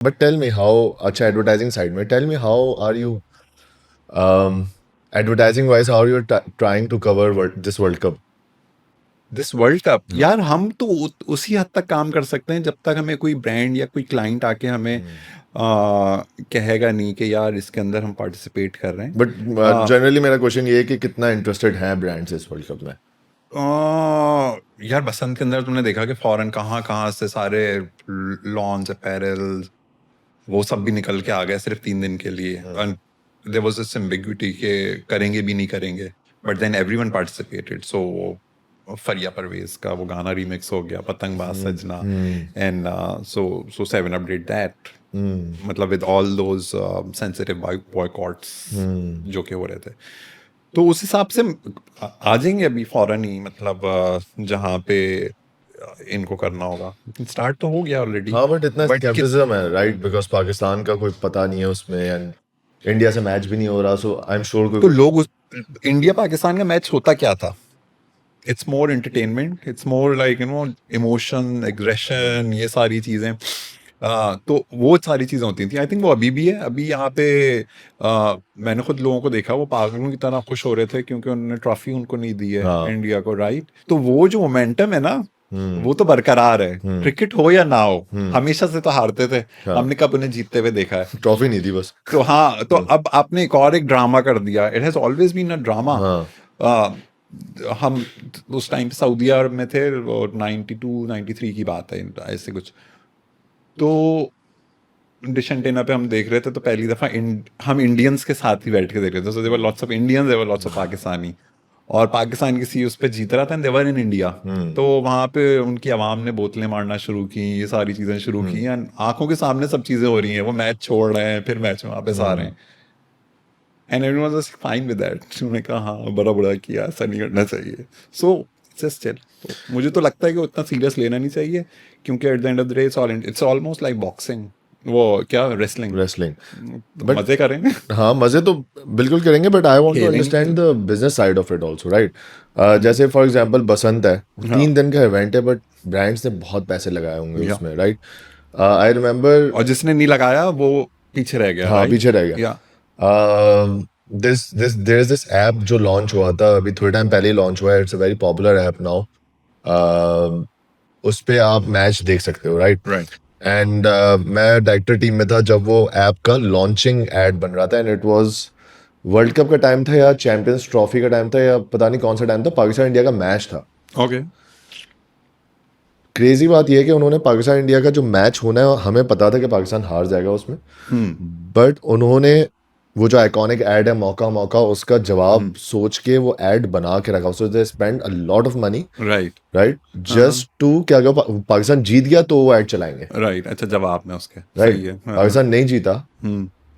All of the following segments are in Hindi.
But tell me how, अच्छा advertising side में, tell me how are you advertising wise, how you're trying to cover this World Cup? This world cup यार, हम तो उसी हद तक काम कर सकते हैं जब तक हमें कोई ब्रांड या कोई क्लाइंट आके हमें कहेगा नहीं कि यार इसके अंदर हम पार्टिसिपेट कर रहे हैं. बट जनरली मेरा क्वेश्चन ये है कि कितना इंटरेस्टेड है ब्रांड्स इस वर्ल्ड कप में? यार बसंत के अंदर तुमने देखा कि फॉरेन कहाँ कहाँ से सारे लॉन्स अपैरल वो सब भी निकल के आ गए सिर्फ 3 दिन के लिए. And there was this ambiguity के करेंगे भी नहीं करेंगे, but then everyone participated. So Fariha Pervez का वो गाना रीमिक्स हो गया, Patangbaaz Sajna, and so 7 Up did that, मतलब with all those sensitive boycotts जो कि हो रहे थे. तो उस हिसाब से आ जाएंगे अभी फौरन ही, मतलब जहाँ पे इनको करना होगा. स्टार्ट तो हो गया ऑलरेडी. हाँ बट इतना स्केप्टिसिज्म है राइट, बिकॉज पाकिस्तान का कोई पता नहीं है उसमें एंड इंडिया से मैच भी नहीं हो रहा, सो आई एम श्योर तो कोई. लोग इंडिया पाकिस्तान का मैच होता क्या था? It's more entertainment, it's more like emotion, aggression, ये सारी चीज़ें. तो वो सारी चीज़ें होती थी. आई थिंक वो अभी भी है. अभी यहाँ पे मैंने खुद लोगों को देखा, वो पागलों की तरह खुश हो रहे थे क्योंकि उन्होंने ट्रॉफी उनको नहीं दी है, इंडिया को, राइट. तो वो जो मोमेंटम है ना, वो तो बरकरार है. क्रिकेट हो या ना हो, हमेशा से तो हारते थे. हमने कब उन्हें जीतते हुए देखा है? ट्रॉफी नहीं थी बस. तो हाँ, तो अब आपने एक और एक ड्रामा कर दिया. It has always been a drama. हम उस टाइम पे सऊदी अरब में थे, वो 92-93 की बात है, ऐसे कुछ. तो डिश एंटेना पे हम देख रहे थे, तो पहली दफ़ा हम इंडियंस के साथ ही बैठ के देख रहे थे. So there were lots of Indians, there were lots of Pakistani, और पाकिस्तान किसी उस पर जीत रहा था, एंड देवर इन इंडिया. तो वहाँ पे उनकी आवाम ने बोतलें मारना शुरू की, ये सारी चीज़ें शुरू की, एंड आंखों के सामने सब चीज़ें हो रही हैं. वो मैच छोड़ रहे हैं, फिर मैच में वापस आ रहे हैं, and everyone was fine with that. उन्होंने कहा हाँ, बड़ा बड़ा किया, ऐसा नहीं करना चाहिए. So just chill. तो मुझे तो लगता है कि उतना सीरियस लेना नहीं चाहिए, क्योंकि at the end of the day it's almost like boxing, वो क्या, रेसलिंग. रेसलिंग. तो बट मजे करेंगे. हाँ मजे तो बिल्कुल करेंगे, बट आई वांट टू खेलेंगे. Understand the business side of it also right. जैसे फॉर एग्जांपल बसंत है, हाँ 3 दिन का इवेंट है, बट ब्रांड्स ने बहुत पैसे लगाए होंगे या, उसमें राइट. I remember. और जिसने नहीं लगाया वो पीछे रह गया, हाँ राइट. पीछे रह गया. या this there is this app जो लॉन्च हुआ था अभी थोड़े टाइम पहले ही लॉन्च हुआ है. It's a very popular app now. उस पे आप मैच देख सकते हो राइट. राइट. एंड मैं डायरेक्टर टीम में था जब वो ऐप का लॉन्चिंग एड बन रहा था, and it was world cup का टाइम था या चैंपियंस ट्रॉफी का टाइम था या पता नहीं कौन सा टाइम था, पाकिस्तान इंडिया का मैच था. ओके. क्रेजी बात यह है कि उन्होंने पाकिस्तान इंडिया का जो मैच होना है, हमें पता था कि पाकिस्तान हार जाएगा उसमें, बट उन्होंने वो जो आइकॉनिक एड है मौका मौका, उसका जवाब सोच के वो एड बना के रखा. So they spend a lot of money right. Right just to, क्या क्या पाकिस्तान जीत गया तो वो एड चलाएंगे राइट. अच्छा, जवाब में उसके राइट. सही है. पाकिस्तान नहीं जीता,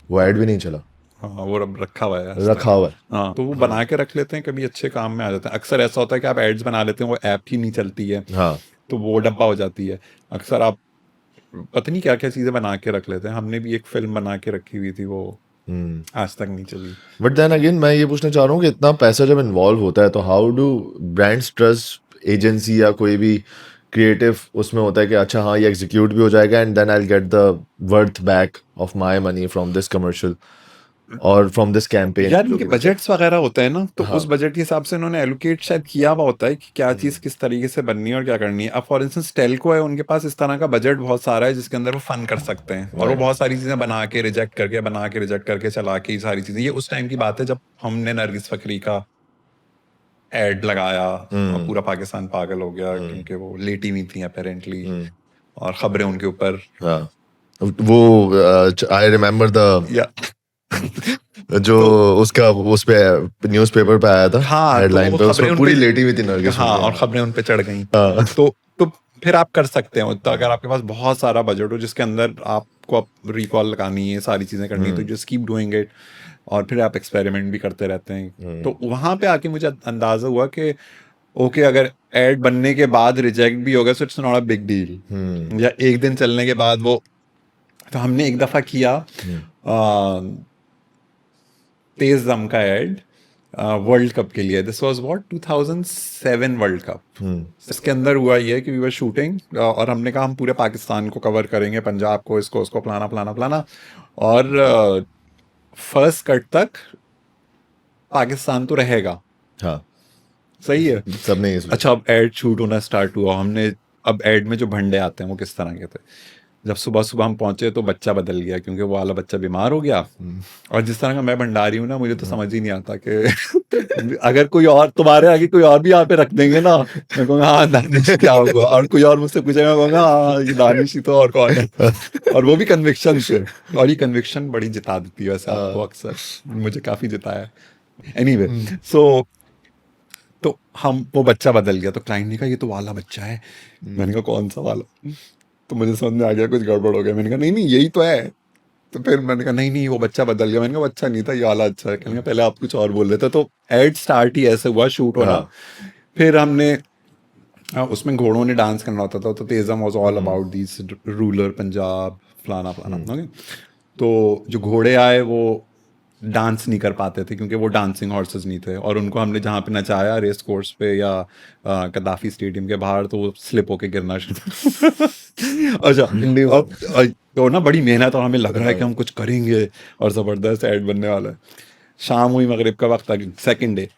वो एड भी नहीं चला, हाँ, वो रखा हुआ है. रखा हुआ है. हाँ, तो वो बना के रख लेते हैं, कभी अच्छे काम में आ जाते हैं. अक्सर ऐसा होता है कि आप एड्स बना लेते हैं, वो ऐप ही नहीं चलती है, हाँ तो वो डब्बा हो जाती है. अक्सर आप पता नहीं क्या क्या चीज़ें बना के रख लेते हैं. हमने भी एक फिल्म बना के रखी हुई थी, वो आज तक नहीं चली. बट देन अगेन मैं ये पूछना चाह रहा हूँ कि इतना पैसा जब इन्वॉल्व होता है तो how do brands trust agency या कोई भी क्रिएटिव उसमें होता है कि अच्छा हाँ ये एग्जीक्यूट भी हो जाएगा and then I will get the worth back of my money from this commercial और फ्रॉम दिस कैंपेन. यार इनके बजट्स वगैरह होते हैं ना, तो उस बजट के हिसाब से इन्होंने एलोकेट शायद किया हुआ होता है कि क्या चीज़ किस तरीके से बननी है और क्या करनी है. अब फॉर इंस्टेंस टेल्को है, उनके पास इस तरह का बजट बहुत सारा है जिसके अंदर वो फन कर सकते हैं, और वो बहुत सारी चीज़ें बना के रिजेक्ट करके चला के, ये सारी चीज़ें. ये उस टाइम की बात है जब हमने नरगिस फ़करी का एड लगाया और पूरा पाकिस्तान पागल हो गया, क्योंकि वो लेटी हुई थी अपेरेंटली, और खबरें उनके ऊपर. हाँ वो आई रिमेम्बर द या जो उसका उस पे न्यूज़पेपर पे आया था हाँ, हेडलाइन तो पे, खबरें उसमें उन पूरी पे, लेटी हुई थी नरगिस. हाँ, और खबरें उन पे चढ़ गई. हाँ. तो फिर आप कर सकते हो. तो अगर आपके पास बहुत सारा बजट हो जिसके अंदर आपको अब रिकॉल लगानी है, सारी चीज़ें करनी है, तो जस्ट कीप डूइंग इट, और फिर आप एक्सपेरिमेंट भी करते रहते हैं. तो वहाँ पे आके मुझे अंदाज़ा हुआ कि ओके, अगर एड बनने के बाद रिजेक्ट भी होगा so it's not a big deal, या एक दिन चलने के बाद वो. तो हमने एक दफ़ा किया तेज़ दम का एड, वर्ल्ड कप के लिए. This was what 2007 world cup. इसके अंदर हुआ ये कि वी वर शूटिंग और हमने कहा हम पूरे पाकिस्तान को कवर करेंगे, पंजाब को, इसको उसको, फलाना फलाना फलाना. और फर्स्ट कट तक पाकिस्तान तो रहेगा. हाँ सही है. सबने ये सोचा। अच्छा, अब एड शूट होना स्टार्ट हुआ. हमने अब एड में जो भंडे आते हैं वो किस तरह के थे. जब सुबह सुबह हम पहुंचे तो बच्चा बदल गया क्योंकि वो वाला बच्चा बीमार हो गया. और जिस तरह का मैं भंडारी हूँ ना, मुझे तो समझ ही नहीं आता कि अगर कोई और तुम्हारे आगे कोई और भी यहाँ पे रख देंगे ना, मैं कहूँगा हाँ दानिश क्या होगा. और कोई और मुझसे पूछे, मैं कहूँगा हाँ ये दानिश ही तो, और कौन है. और वो भी कन्विक्शन से. और ये कन्विक्शन बड़ी जिता देती है वैसे आपको अक्सर. मुझे काफी जिताया. एनीवे, सो तो हम वो बच्चा बदल गया. तो क्लाइंट ने कहा ये तो वाला बच्चा है. मैंने कहा कौन सा वाला. तो मुझे समझ में आ गया कुछ गड़बड़ हो गया. मैंने कहा नहीं नहीं यही तो है. तो फिर मैंने कहा नहीं नहीं वो बच्चा बदल गया. मैंने कहा अच्छा नहीं था, ये वाला अच्छा है. कहने लगा पहले आप कुछ और बोल रहे थे. तो एड स्टार्ट ही ऐसे हुआ, शूट होना. फिर हमने उसमें घोड़ों ने डांस करना होता था. तो तेज़म was all about this ruler Punjab फलाना फलाना. ओके, तो जो घोड़े आए वो डांस नहीं कर पाते थे क्योंकि वो डांसिंग हॉर्सेस नहीं थे. और उनको हमने जहाँ पे नचाया, रेस कोर्स पे या कदाफी स्टेडियम के बाहर, तो वो स्लिप होके गिरना शुरू. अच्छा, अब तो ना बड़ी मेहनत, और हमें लग रहा है कि हम कुछ करेंगे और ज़बरदस्त ऐड बनने वाला है. शाम हुई, मगरिब का वक्त आ गया, सेकेंड डे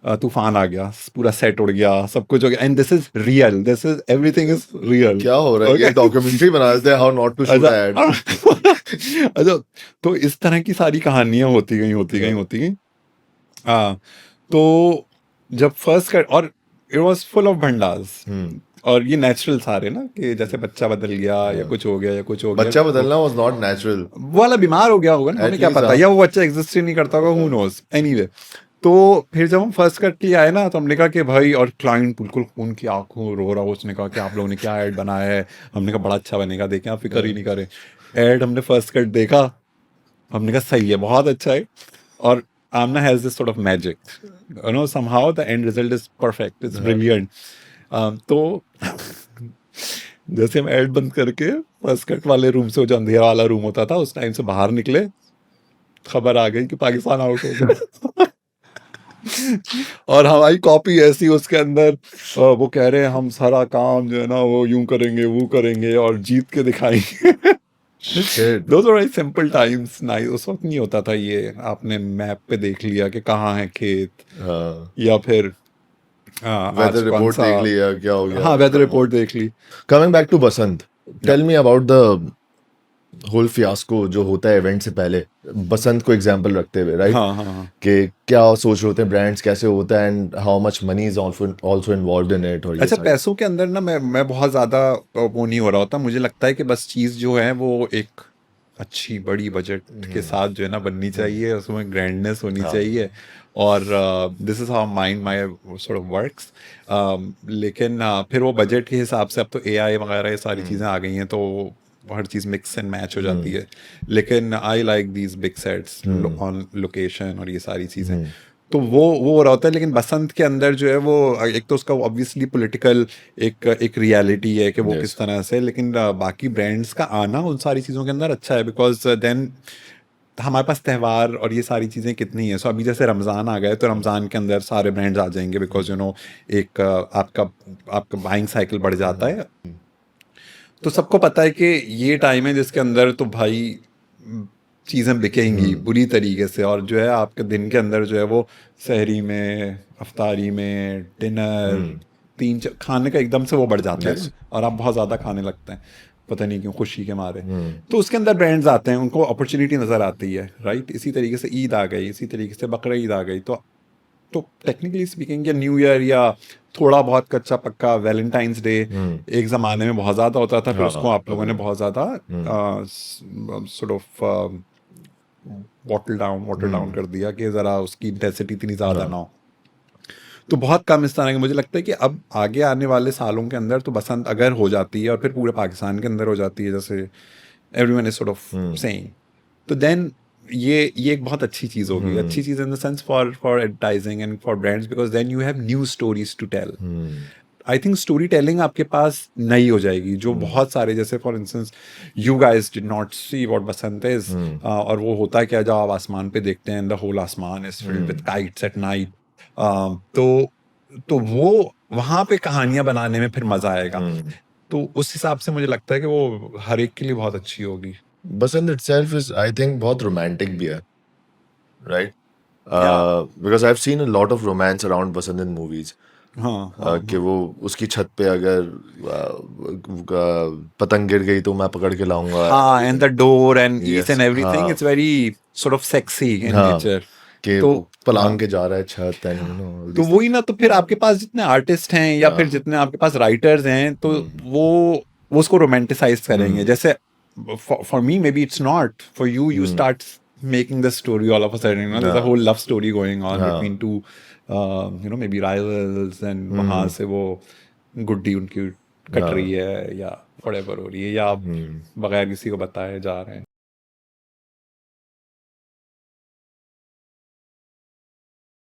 तूफान आ गया, पूरा सेट उड़ गया, सब कुछ हो गया. And this is real, this is everything is real. क्या हो रहा है, ये डॉक्यूमेंट्री बना देते हैं how not to shoot ad. अच्छा, तो इस तरह की सारी कहानियां होती गई. तो जब फर्स्ट कर, और इट वाज फुल ऑफ भंडास. और ये नेचुरल सारे ना, कि जैसे बच्चा बदल गया या कुछ हो गया या कुछ हो गया. बच्चा बदलना वाज नॉट नेचुरल. वो वाला बीमार हो गया होगा ना, हमें क्या पता, या वो बच्चा एग्जिस्ट ही नहीं करता होगा, हु नोज. एनीवे, तो फिर जब हम फर्स्ट कट के आए ना, तो हमने कहा कि भाई, और क्लाइंट बिल्कुल खून की आंखों रो रहा. उसने कहा कि आप लोगों ने क्या ऐड बनाया है. हमने कहा बड़ा अच्छा बनेगा, देखें, आप फिक्र ही नहीं करें. ऐड हमने फर्स्ट कट देखा, हमने कहा सही है, बहुत अच्छा है. और Amna has this sort of magic, you know, somehow the end result is perfect, it's brilliant. तो जैसे हम ऐड बंद करके फर्स्ट कट वाले रूम से, जो अंधेरा वाला रूम होता था, उस टाइम से बाहर निकले, खबर आ गई कि पाकिस्तान आउट हो गया. और हमारी कॉपी ऐसी, उसके अंदर वो कह रहे हैं हम सारा काम जो है ना वो यूं करेंगे, वो करेंगे और जीत के दिखाएंगे. Those were very simple times. Nice. उस वक्त नहीं होता था ये, आपने मैप पे देख लिया कि कहाँ है खेत, या फिर वेदर रिपोर्ट देख लिया क्या हो गया. हाँ, वेदर रिपोर्ट देख ली. Coming back to Basant, tell me about the whole fiasco जो होता है इवेंट से पहले, बसंत को एग्जांपल रखते हुए, राइट. हाँ. कि क्या सोच रहे होते हैं ब्रांड्स, कैसे होता है, and how much money is also involved in it. और ये अच्छा, सारी पैसों के अंदर ना मैं बहुत ज़्यादा वो नहीं हो रहा होता. मुझे लगता है कि बस चीज़ जो है वो एक अच्छी बड़ी बजट के साथ जो है ना बननी चाहिए, उसमें ग्रैंडनेस होनी चाहिए. और this is how mind my sort of works. लेकिन फिर वो बजट के हिसाब से, अब तो AI वगैरह ये सारी चीज़ें आ गई हैं, तो हर चीज़ मिक्स एंड मैच हो जाती है. लेकिन I like these big sets on location और ये सारी चीज़ें. तो वो हो रहा होता है. लेकिन बसंत के अंदर जो है वो, एक तो उसका ऑब्वियसली पॉलिटिकल एक रियलिटी है कि वो किस तरह से, लेकिन बाकी ब्रांड्स का आना उन सारी चीज़ों के अंदर अच्छा है, बिकॉज देन हमारे पास त्यौहार और ये सारी चीज़ें कितनी हैं. सो अभी जैसे रमज़ान आ गए, तो रमज़ान के अंदर सारे ब्रांड्स आ जाएंगे, बिकॉज यू नो एक आपका बाइंग साइकिल बढ़ जाता है. तो सबको पता है कि ये टाइम है जिसके अंदर तो भाई चीज़ें बिकेंगी बुरी तरीके से. और जो है आपके दिन के अंदर जो है वो सहरी में, अफ्तारी में, डिनर, 3 खाने का एकदम से वो बढ़ जाता है, और आप बहुत ज़्यादा खाने लगते हैं, पता नहीं क्यों, खुशी के मारे. तो उसके अंदर ब्रांड्स आते हैं, उनको अपॉर्चुनिटी नज़र आती है, राइट. इसी तरीके से ईद आ गई, इसी तरीके से बकरा ईद आ गई. तो टेक्निकली स्पीकिंग, या न्यू ईयर, या थोड़ा बहुत कच्चा पक्का वैलेंटाइंस डे एक ज़माने में बहुत ज़्यादा होता था. फिर उसको आप लोगों ने बहुत ज़्यादा सॉर्ट ऑफ वाटर डाउन कर दिया कि ज़रा उसकी इंटेंसिटी इतनी ज़्यादा ना हो. तो बहुत कम इस तरह के. मुझे लगता है कि अब आगे आने वाले सालों के अंदर तो बसंत अगर हो जाती है और फिर पूरे पाकिस्तान के अंदर हो जाती है, जैसे everyone is sort of saying, तो देन ये एक बहुत अच्छी चीज़ होगी. अच्छी चीज़ in the sense for advertising and for brands, because then you have new stories to tell. I think story telling आपके पास नई हो जाएगी, जो बहुत सारे, जैसे for instance you guys did not see what Basant is, और वो होता क्या, जब आप आसमान पे देखते हैं, द होल आसमान is filled with kites at night, तो वो वहां पे कहानियां बनाने में फिर मजा आएगा। तो उस हिसाब से मुझे लगता है कि वो हर एक के लिए बहुत अच्छी होगी। बसंत itself is I think बहुत romantic भी है, right? Yeah. Because I've seen a lot of romance around Basant in movies. हाँ हाँ कि वो उसकी छत पे अगर पतंग गिर गई तो मैं पकड़ के लाऊंगा। हाँ, and the door and each Yes, and everything, हाँ it's very sort of sexy in हाँ नेचर। कि तो वो पलांग हाँ, के जा रहा है छत एंड यू नो ऑल तो दिस वही ना, तो फिर आपके पास जितने आर्टिस्ट हैं या फिर जितने आपके पास राइटर्स हैं, तो वो उसको रोमांटिसाइज करेंगे। जैसे for me may be it's not, for you you start making the story all of a sudden, you know, there's a whole love story going on between two you know, maybe rivals, and वहां से वो गुड्डी उनकी कट रही है या whatever हो रही है, या बगैर किसी को बताए जा रहे हैं।